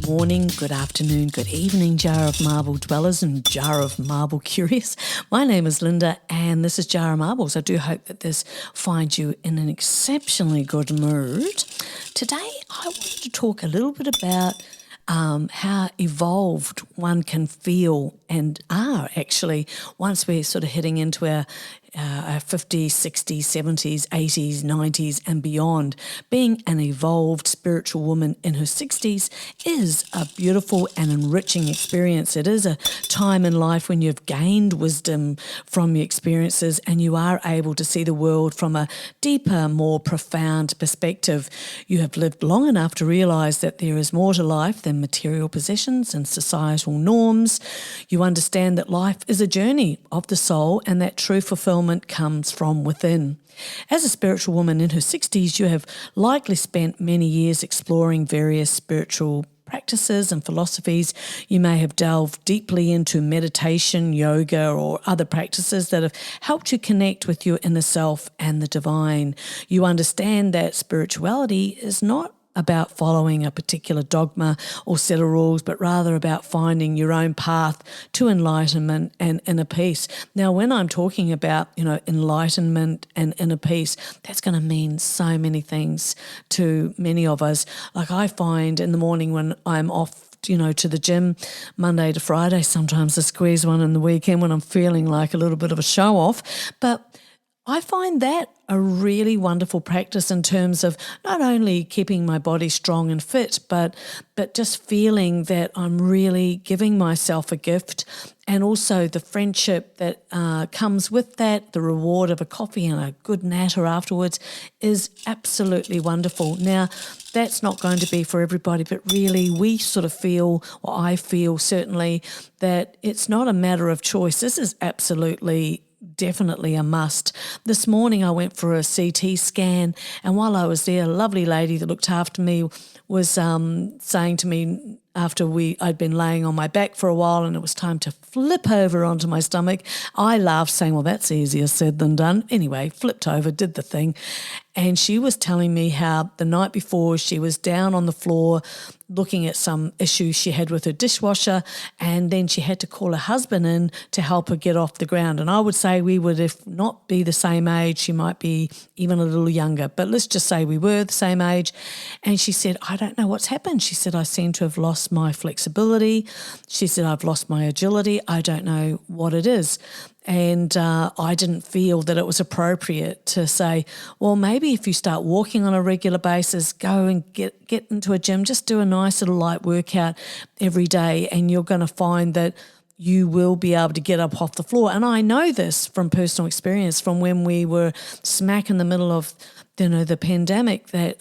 Good morning, good afternoon, good evening, Jar of Marble dwellers and Jar of Marble curious. My name is Linda and this is Jar of Marbles. I do hope that this finds you in an exceptionally good mood. Today I wanted to talk a little bit about how evolved one can feel and are actually once we're sort of heading into our 50s, 60s, 70s, 80s, 90s and beyond. Being an evolved spiritual woman in her 60s is a beautiful and enriching experience. It is a time in life when you've gained wisdom from your experiences and you are able to see the world from a deeper, more profound perspective. You have lived long enough to realise that there is more to life than material possessions and societal norms. You understand that life is a journey of the soul and that true fulfilment comes from within. As a spiritual woman in her 60s, you have likely spent many years exploring various spiritual practices and philosophies. You may have delved deeply into meditation, yoga, or other practices that have helped you connect with your inner self and the divine. You understand that spirituality is not about following a particular dogma or set of rules, but rather about finding your own path to enlightenment and inner peace. Now, when I'm talking about, enlightenment and inner peace, that's going to mean so many things to many of us. Like I find in the morning when I'm off to the gym Monday to Friday, sometimes I squeeze one in the weekend when I'm feeling like a little bit of a show off, but I find that a really wonderful practice in terms of not only keeping my body strong and fit, but just feeling that I'm really giving myself a gift, and also the friendship that comes with that, the reward of a coffee and a good natter afterwards is absolutely wonderful. Now, that's not going to be for everybody, but really we sort of feel, or I feel certainly, that it's not a matter of choice. This is definitely a must. This morning I went for a CT scan, and while I was there, a lovely lady that looked after me was saying to me after I'd been laying on my back for a while and it was time to flip over onto my stomach. I laughed saying, well, that's easier said than done. Anyway, flipped over, did the thing. And she was telling me how the night before she was down on the floor looking at some issues she had with her dishwasher, and then she had to call her husband in to help her get off the ground. And I would say we would, if not be the same age, she might be even a little younger, but let's just say we were the same age. And she said, I don't know what's happened. She said, I seem to have lost my flexibility. She said, I've lost my agility. I don't know what it is. And I didn't feel that it was appropriate to say, well, maybe if you start walking on a regular basis, go and get into a gym, just do a nice little light workout every day, and you're going to find that you will be able to get up off the floor. And I know this from personal experience from when we were smack in the middle of, the pandemic, that,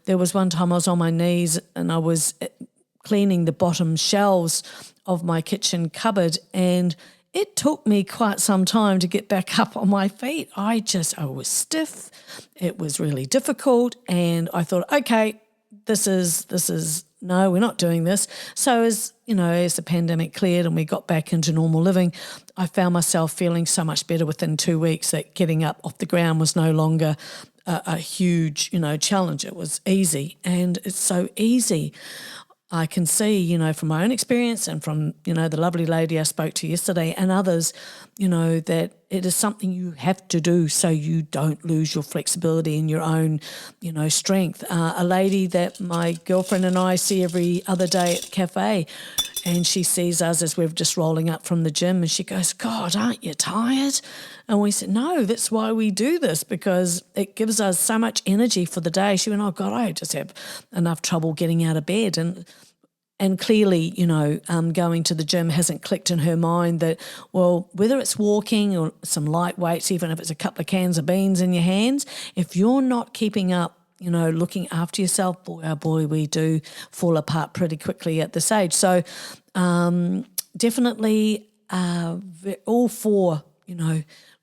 there was one time I was on my knees and I was cleaning the bottom shelves of my kitchen cupboard, and it took me quite some time to get back up on my feet. I was stiff. It was really difficult, and I thought, okay, this is no, we're not doing this. So as the pandemic cleared and we got back into normal living, I found myself feeling so much better within 2 weeks that getting up off the ground was no longer a huge, challenge. It was easy, and it's so easy. I can see, from my own experience and from, the lovely lady I spoke to yesterday and others, that it is something you have to do so you don't lose your flexibility and your own, strength. A lady that my girlfriend and I see every other day at the cafe, and she sees us as we're just rolling up from the gym, and she goes, God, aren't you tired? And we said, no, that's why we do this, because it gives us so much energy for the day. She went, oh, God, I just have enough trouble getting out of bed. And clearly, going to the gym hasn't clicked in her mind that, well, whether it's walking or some light weights, even if it's a couple of cans of beans in your hands, if you're not keeping up, looking after yourself, boy, oh boy, we do fall apart pretty quickly at this age. So definitely all for,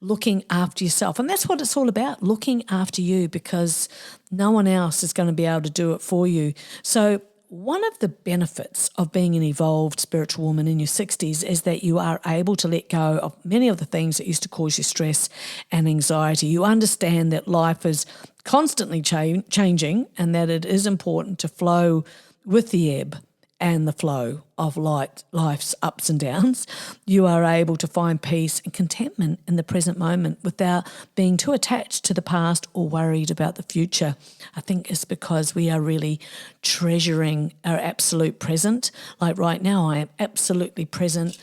looking after yourself. And that's what it's all about, looking after you, because no one else is going to be able to do it for you. So one of the benefits of being an evolved spiritual woman in your 60s is that you are able to let go of many of the things that used to cause you stress and anxiety. You understand that life is constantly changing and that it is important to flow with the ebb and the flow of life's ups and downs, you are able to find peace and contentment in the present moment without being too attached to the past or worried about the future. I think it's because we are really treasuring our absolute present. Like right now, I am absolutely present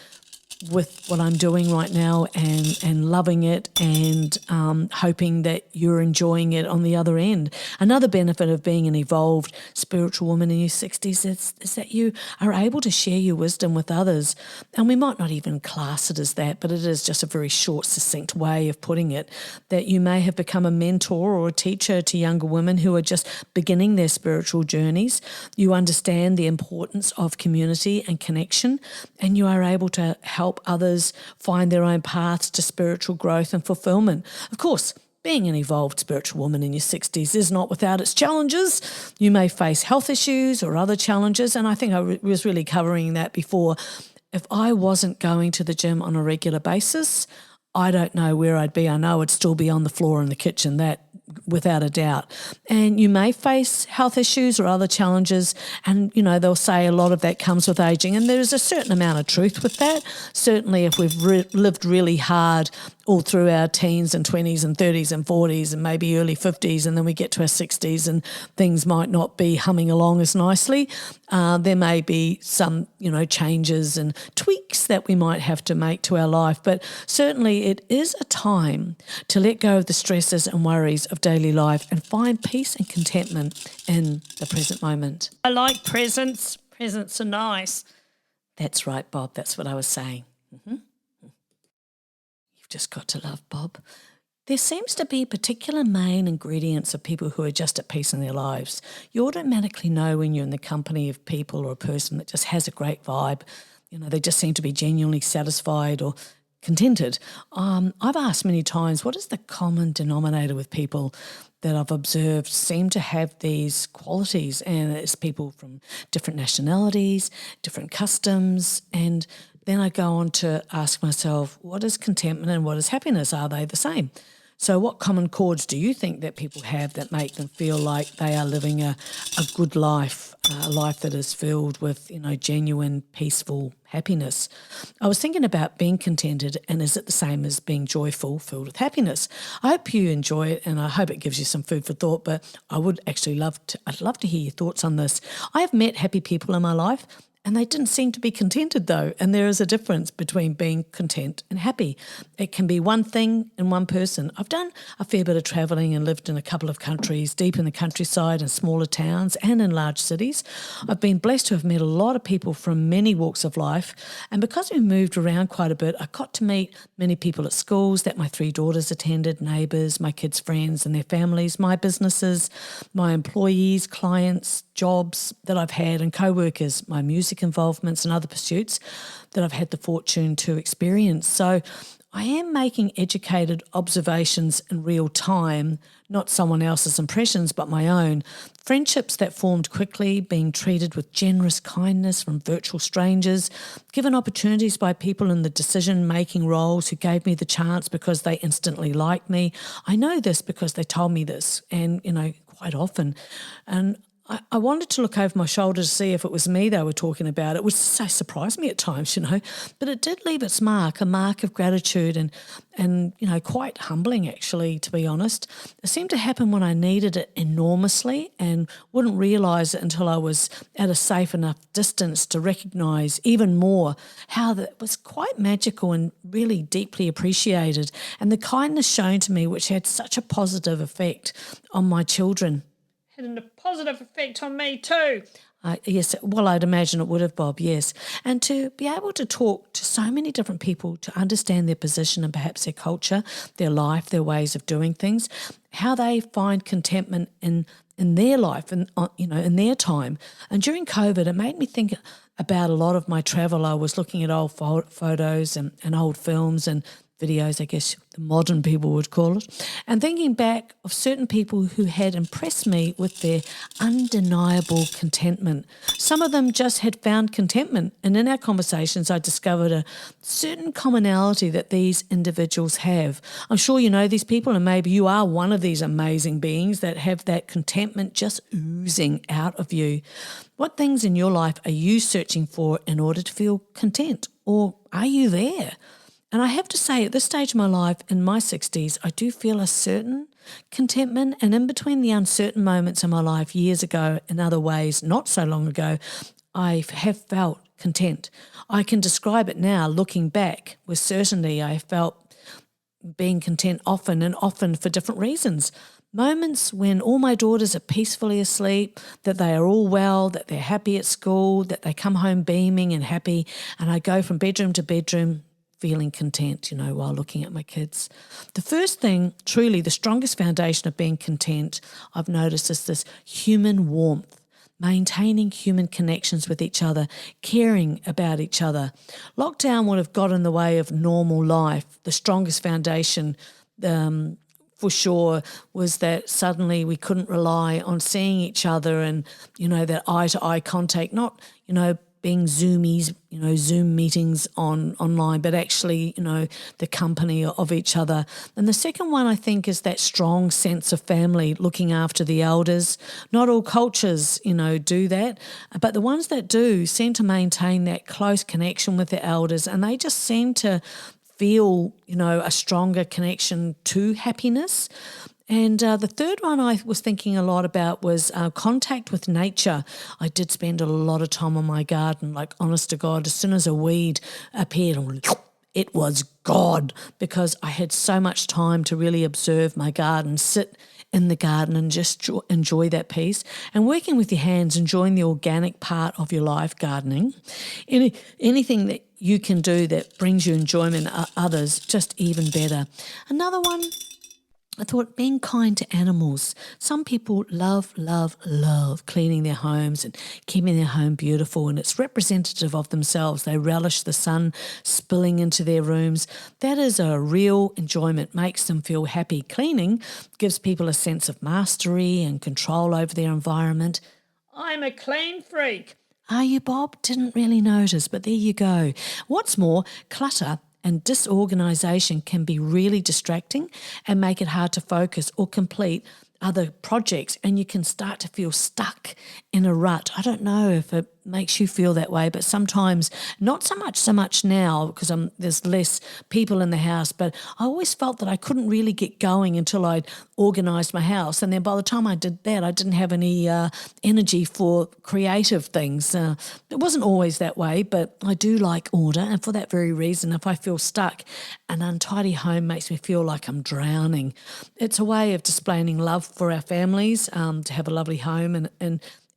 with what I'm doing right now and loving it and hoping that you're enjoying it on the other end. Another benefit of being an evolved spiritual woman in your 60s is that you are able to share your wisdom with others. And we might not even class it as that, but it is just a very short, succinct way of putting it, that you may have become a mentor or a teacher to younger women who are just beginning their spiritual journeys. You understand the importance of community and connection, and you are able to help others find their own paths to spiritual growth and fulfilment. Of course, being an evolved spiritual woman in your 60s is not without its challenges. You may face health issues or other challenges, and I think I was really covering that before. If I wasn't going to the gym on a regular basis, I don't know where I'd be. I know I'd still be on the floor in the kitchen, that without a doubt. And you may face health issues or other challenges, and, they'll say a lot of that comes with aging, and there's a certain amount of truth with that. Certainly if we've lived really hard all through our teens and 20s and 30s and 40s and maybe early 50s, and then we get to our 60s and things might not be humming along as nicely. There may be some, changes and tweaks that we might have to make to our life, but certainly it is a time to let go of the stresses and worries of daily life and find peace and contentment in the present moment. I like presents. Presents are nice. That's right, Bob. That's what I was saying. Mm-hmm. You've just got to love Bob. There seems to be particular main ingredients of people who are just at peace in their lives. You automatically know when you're in the company of people or a person that just has a great vibe. They just seem to be genuinely satisfied or contented. I've asked many times, what is the common denominator with people that I've observed seem to have these qualities? And it's people from different nationalities, different customs, and then I go on to ask myself, what is contentment and what is happiness? Are they the same? So what common chords do you think that people have that make them feel like they are living a good life, a life that is filled with, genuine, peaceful happiness? I was thinking about being contented, and is it the same as being joyful, filled with happiness? I hope you enjoy it, and I hope it gives you some food for thought, but I'd love to hear your thoughts on this. I have met happy people in my life, and they didn't seem to be contented though. And there is a difference between being content and happy. It can be one thing in one person. I've done a fair bit of travelling and lived in a couple of countries, deep in the countryside and smaller towns and in large cities. I've been blessed to have met a lot of people from many walks of life. And because we moved around quite a bit, I got to meet many people at schools that my 3 daughters attended, neighbours, my kids' friends and their families, my businesses, my employees, clients, jobs that I've had and co-workers, my music involvements and other pursuits that I've had the fortune to experience. So I am making educated observations in real time, not someone else's impressions but my own. Friendships that formed quickly, being treated with generous kindness from virtual strangers, given opportunities by people in the decision-making roles who gave me the chance because they instantly liked me. I know this because they told me this and, quite often. And I wanted to look over my shoulder to see if it was me they were talking about. It would so surprise me at times, but it did leave its mark, a mark of gratitude and quite humbling actually, to be honest. It seemed to happen when I needed it enormously and wouldn't realise it until I was at a safe enough distance to recognise even more how that was quite magical and really deeply appreciated, and the kindness shown to me which had such a positive effect on my children. Had a positive effect on me too. Yes, well, I'd imagine it would have, Bob, yes. And to be able to talk to so many different people, to understand their position and perhaps their culture, their life, their ways of doing things, how they find contentment in their life and, in their time. And during COVID, it made me think about a lot of my travel. I was looking at old photos and old films and videos, I guess the modern people would call it, and thinking back of certain people who had impressed me with their undeniable contentment. Some of them just had found contentment, and in our conversations I discovered a certain commonality that these individuals have. I'm sure you know these people, and maybe you are one of these amazing beings that have that contentment just oozing out of you. What things in your life are you searching for in order to feel content, or are you there? And I have to say, at this stage of my life, in my 60s, I do feel a certain contentment. And in between the uncertain moments in my life years ago, in other ways, not so long ago, I have felt content. I can describe it now, looking back with certainty. I felt being content often, and often for different reasons. Moments when all my daughters are peacefully asleep, that they are all well, that they're happy at school, that they come home beaming and happy, and I go from bedroom to bedroom feeling content, while looking at my kids. The first thing, truly the strongest foundation of being content, I've noticed, is this human warmth, maintaining human connections with each other, caring about each other. Lockdown would have got in the way of normal life. The strongest foundation, for sure, was that suddenly we couldn't rely on seeing each other and, that eye-to-eye contact, not, being Zoomies, Zoom meetings online, but actually, the company of each other. And the second one, I think, is that strong sense of family, looking after the elders. Not all cultures, do that, but the ones that do seem to maintain that close connection with the elders, and they just seem to feel, a stronger connection to happiness. And the third one I was thinking a lot about was contact with nature. I did spend a lot of time on my garden, like honest to God, as soon as a weed appeared, it was God, because I had so much time to really observe my garden, sit in the garden and just enjoy that peace. And working with your hands, enjoying the organic part of your life, gardening. Anything that you can do that brings you enjoyment, others, just even better. Another one, I thought, being kind to animals. Some people love cleaning their homes and keeping their home beautiful, and it's representative of themselves. They relish the sun spilling into their rooms. That is a real enjoyment, makes them feel happy. Cleaning gives people a sense of mastery and control over their environment. I'm a clean freak. Are you, Bob? Didn't really notice, but there you go. What's more, clutter and disorganisation can be really distracting and make it hard to focus or complete other projects, and you can start to feel stuck in a rut. I don't know if it makes you feel that way, but sometimes, not so much now because there's less people in the house, but I always felt that I couldn't really get going until I'd organised my house, and then by the time I did that, I didn't have any energy for creative things. It wasn't always that way, but I do like order, and for that very reason, if I feel stuck, an untidy home makes me feel like I'm drowning. It's a way of displaying love for our families, to have a lovely home,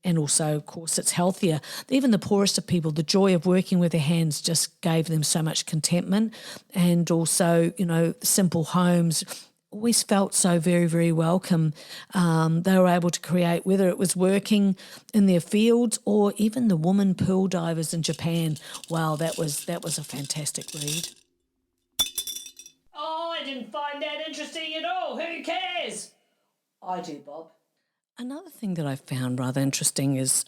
and also, of course, it's healthier. Even the poorest of people, the joy of working with their hands just gave them so much contentment. And also, simple homes always felt so very, very welcome. They were able to create, whether it was working in their fields or even the woman pool divers in Japan. Wow, that was a fantastic read. Oh, I didn't find that interesting at all. Who cares? I do, Bob. Another thing that I found rather interesting is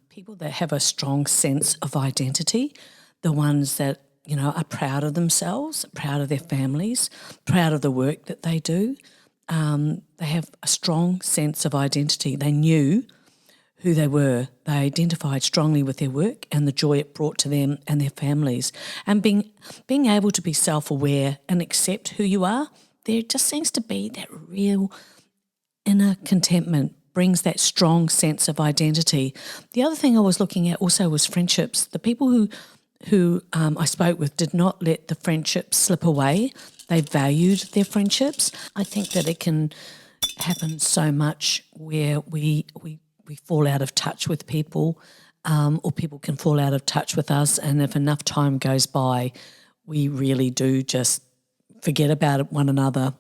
people that have a strong sense of identity, the ones that, are proud of themselves, proud of their families, proud of the work that they do. They have a strong sense of identity. They knew who they were. They identified strongly with their work and the joy it brought to them and their families. And being able to be self-aware and accept who you are, there just seems to be that real inner contentment, brings that strong sense of identity. The other thing I was looking at also was friendships. The people who I spoke with did not let the friendships slip away. They valued their friendships. I think that it can happen so much where we fall out of touch with people, or people can fall out of touch with us, and if enough time goes by, we really do just forget about one another.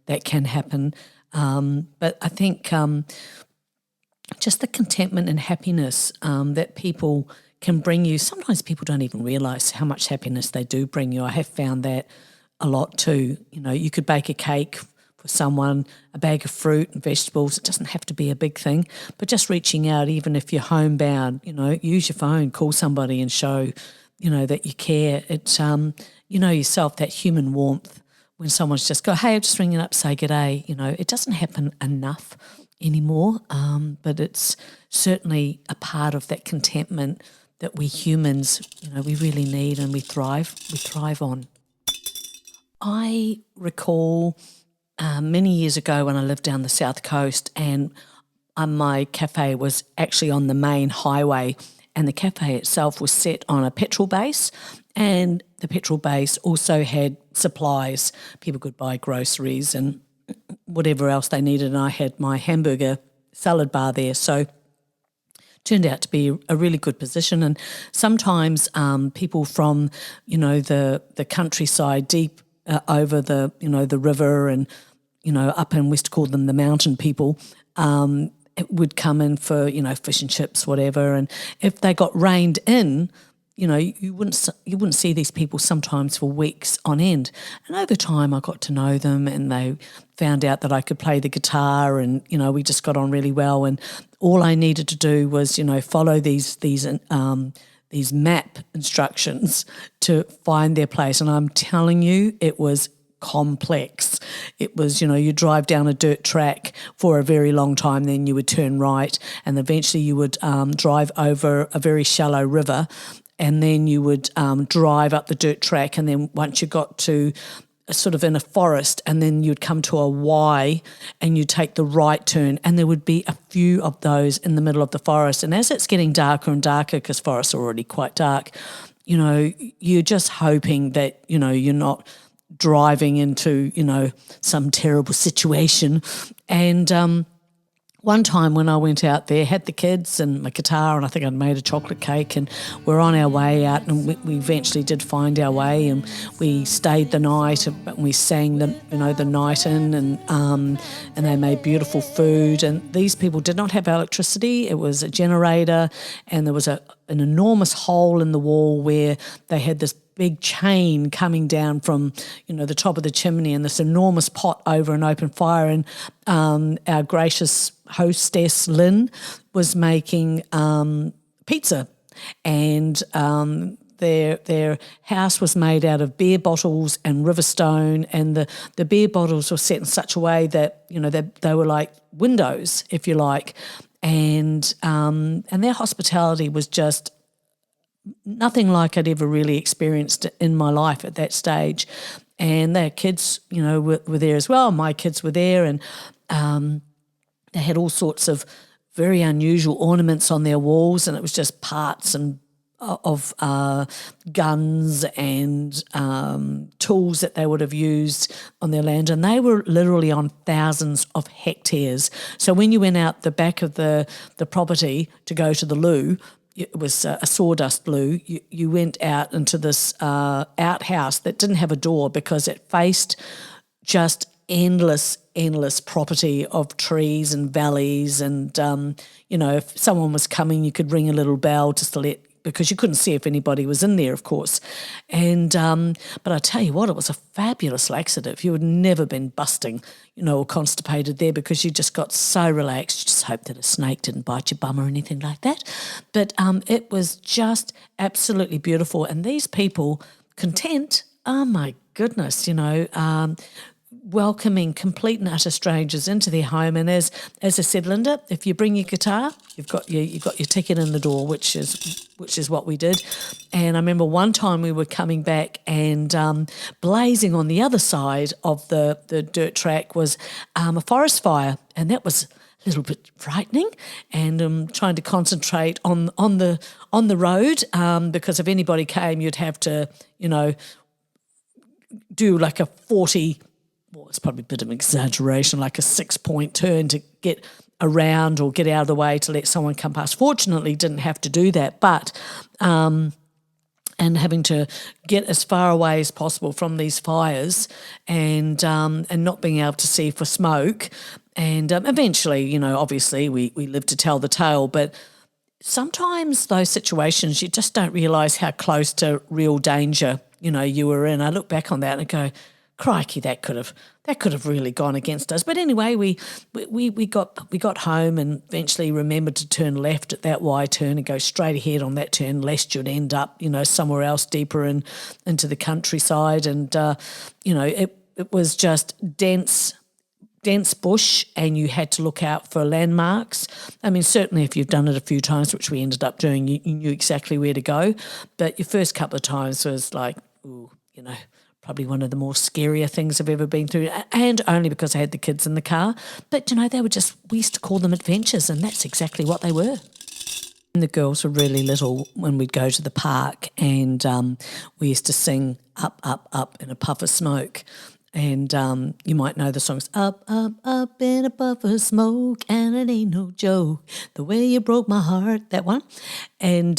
That can happen. But I think just the contentment and happiness that people can bring you. Sometimes people don't even realise how much happiness they do bring you. I have found that a lot too. You know, you could bake a cake for someone, a bag of fruit and vegetables. It doesn't have to be a big thing, but just reaching out, even if you're homebound, you know, use your phone, call somebody and show, you know, that you care. It's, you know yourself, that human warmth when someone's just go, hey, I'm just ringing up, say g'day. You know, it doesn't happen enough anymore, but it's certainly a part of that contentment that we humans, you know, we really need and we thrive on. I recall many years ago when I lived down the south coast, and my cafe was actually on the main highway, and the cafe itself was set on a petrol base, and the petrol base also had supplies. People could buy groceries and whatever else they needed, and I had my hamburger salad bar there. So turned out to be a really good position. And sometimes people from, you know, the countryside deep over the, you know, the river and, you know, up in, we used to call them the mountain people, it would come in for, you know, fish and chips, whatever. And if they got reined in, you know, you wouldn't see these people sometimes for weeks on end. And over time I got to know them, and they found out that I could play the guitar, and, you know, we just got on really well. And all I needed to do was, you know, follow these map instructions to find their place. And I'm telling you, it was complex. It was, you know, you drive down a dirt track for a very long time, then you would turn right, and eventually you would drive over a very shallow river, and then you would drive up the dirt track, and then once you got to sort of in a forest, and then you'd come to a Y and you'd take the right turn, and there would be a few of those in the middle of the forest. And as it's getting darker and darker, because forests are already quite dark, you know, you're just hoping that, you know, you're not driving into, you know, some terrible situation. And one time when I went out there, had the kids and my guitar, and I think I'd made a chocolate cake, and we're on our way out, and we eventually did find our way, and we stayed the night, and we sang the night in, and they made beautiful food. And these people did not have electricity. It was a generator, and there was an enormous hole in the wall where they had this big chain coming down from, you know, the top of the chimney, and this enormous pot over an open fire. And our gracious hostess, Lynn, was making pizza, and their house was made out of beer bottles and Riverstone, and the beer bottles were set in such a way that, you know, they were like windows, if you like, and their hospitality was just nothing like I'd ever really experienced in my life at that stage. And their kids, you know, were there as well. My kids were there, and they had all sorts of very unusual ornaments on their walls, and it was just parts and of guns and tools that they would have used on their land. And they were literally on thousands of hectares. So when you went out the back of the property to go to the loo, it was a sawdust loo, you went out into this outhouse that didn't have a door, because it faced just endless property of trees and valleys. And, you know, if someone was coming, you could ring a little bell just to let, because you couldn't see if anybody was in there, of course. And but I tell you what, it was a fabulous laxative. You had never been busting, you know, or constipated there, because you just got so relaxed. You just hoped that a snake didn't bite your bum or anything like that. But it was just absolutely beautiful. And these people, content, oh my goodness, you know, welcoming complete and utter strangers into their home. And as I said, Linda, if you bring your guitar, you've got your ticket in the door, which is what we did. And I remember one time we were coming back, and blazing on the other side of the dirt track was a forest fire, and that was a little bit frightening. And trying to concentrate on the road, because if anybody came, you'd have to, you know, do like a 40. Well, it's probably a bit of an exaggeration, like a 6-point turn to get around or get out of the way to let someone come past. Fortunately, didn't have to do that, but and having to get as far away as possible from these fires, and not being able to see for smoke. And eventually, you know, obviously we lived to tell the tale, but sometimes those situations you just don't realise how close to real danger you were in. I look back on that and I go, crikey, that could have really gone against us. But anyway, we got home and eventually remembered to turn left at that Y turn and go straight ahead on that turn, lest you'd end up, somewhere else deeper into the countryside. And it was just dense bush, and you had to look out for landmarks. I mean, certainly if you've done it a few times, which we ended up doing, you knew exactly where to go. But your first couple of times was like, ooh, probably one of the more scarier things I've ever been through, and only because I had the kids in the car. But, they were we used to call them adventures, and that's exactly what they were. And the girls were really little when we'd go to the park, and we used to sing Up, Up, Up in a Puff of Smoke. And you might know the songs, Up, Up, Up in a puff of smoke, and it ain't no joke, the way you broke my heart, that one. And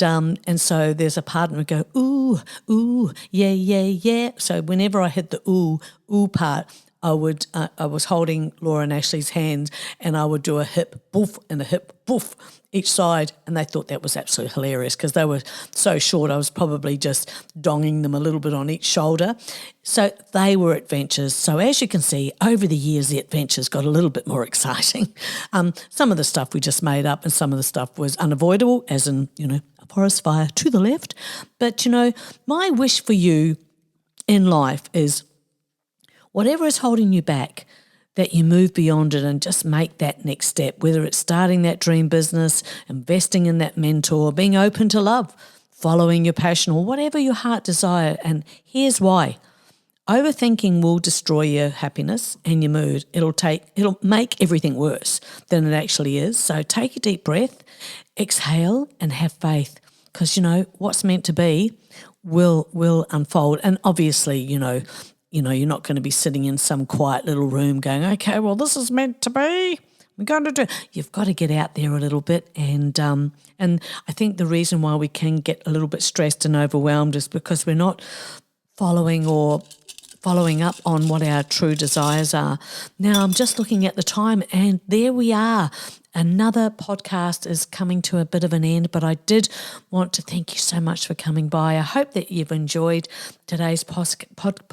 so there's a part and we go, ooh, ooh, yeah, yeah, yeah. So whenever I hit the ooh, ooh part, I was holding Laura and Ashley's hands, and I would do a hip boof and a hip boof each side, and they thought that was absolutely hilarious because they were so short. I was probably just donging them a little bit on each shoulder. So they were adventures. So as you can see, over the years, the adventures got a little bit more exciting. Some of the stuff we just made up, and some of the stuff was unavoidable, as in, a forest fire to the left. But, my wish for you in life is whatever is holding you back, that you move beyond it and just make that next step, whether it's starting that dream business, investing in that mentor, being open to love, following your passion, or whatever your heart desire. And here's why. Overthinking will destroy your happiness and your mood. It'll make everything worse than it actually is. So take a deep breath, exhale, and have faith, because what's meant to be will unfold. And obviously, you're not going to be sitting in some quiet little room going, okay, well, this is meant to be. We're going to do. You've got to get out there a little bit, and I think the reason why we can get a little bit stressed and overwhelmed is because we're not following up on what our true desires are. Now, I'm just looking at the time, and there we are. Another podcast is coming to a bit of an end, but I did want to thank you so much for coming by. I hope that you've enjoyed today's podcast. I hope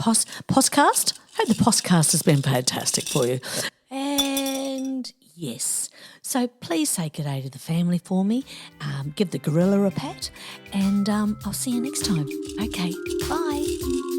the podcast has been fantastic for you. And yes, so please say good day to the family for me. Give the gorilla a pat, and I'll see you next time. Okay, bye.